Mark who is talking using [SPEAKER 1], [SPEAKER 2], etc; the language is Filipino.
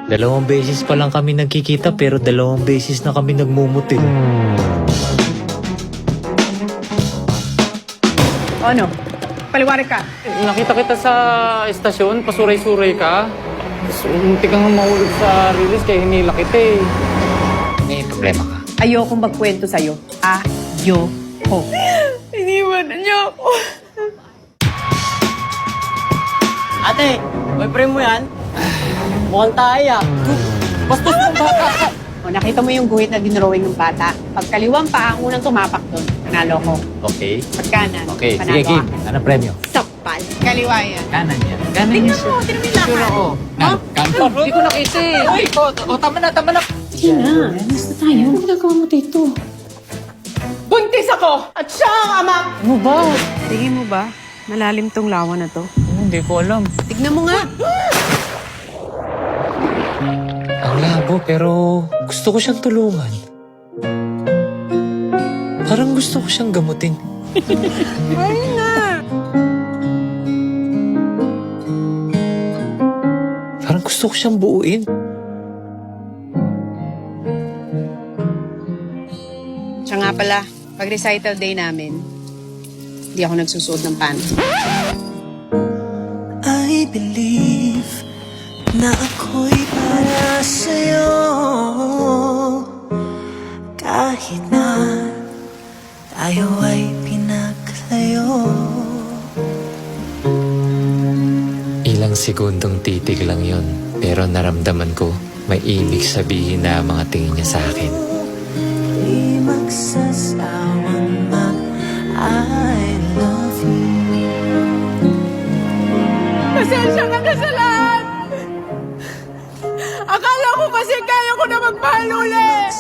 [SPEAKER 1] 2 beses pa lang kami nagkikita pero 2 beses na kami nagmumuti.
[SPEAKER 2] Ano? Paliwanag ka.
[SPEAKER 3] Nakita kita sa estasyon, pasuray-suray ka. Tapos unti kang mahulog sa release kaya hinila kita eh.
[SPEAKER 1] May problema ka?
[SPEAKER 2] Ayokong magkwento sa'yo. Ayoko. Iniwanan niyo ako.
[SPEAKER 4] Ate, boyfriend mo yan? Mukhang tayo. Bastos mong bata ka.
[SPEAKER 2] O, nakita mo yung guhit na dinrawing ng bata. Pagkaliwang pa, ang unang tumapak doon. Panalo ko.
[SPEAKER 1] Okay.
[SPEAKER 2] Pagkanan.
[SPEAKER 1] Okay,
[SPEAKER 2] panalo
[SPEAKER 1] sige game.
[SPEAKER 2] ako.
[SPEAKER 1] Ano premyo?
[SPEAKER 2] Sakpal. Kaliwa yan.
[SPEAKER 1] Kanan yan. Kanan
[SPEAKER 2] Tingnan
[SPEAKER 1] yan.
[SPEAKER 2] mo, tingnan mo yung lakad.
[SPEAKER 1] Kanan.
[SPEAKER 3] Hindi ko nakita eh. Uy, tama na, tama na.
[SPEAKER 2] Sige na. Basta tayo. Ano ginagawa mo dito? Buntis ako! At siya ang ama!
[SPEAKER 3] Ano ba?
[SPEAKER 2] Tingin mo ba? Malalim tong lawa na to.
[SPEAKER 3] Hindi ko alam.
[SPEAKER 2] Tignan mo nga.
[SPEAKER 1] Ang labo pero gusto ko siyang tulungan. Parang gusto ko siyang gamutin.
[SPEAKER 2] Ay na!
[SPEAKER 1] Parang gusto ko siyang buuin.
[SPEAKER 2] Siya nga pala, pag recital day namin, hindi ako nagsusuot ng pants.
[SPEAKER 5] I believe na ako'y para sa'yo kahit na tayo ay pinaglayo.
[SPEAKER 1] Ilang segundong titig lang yon, pero naramdaman ko may ibig sabihin na mga tingin niya sa akin.
[SPEAKER 5] Di magsasawang I love you.
[SPEAKER 2] Pasensya ka na sa lahat! Akala ko kasi kaya ko na magmahal ulit!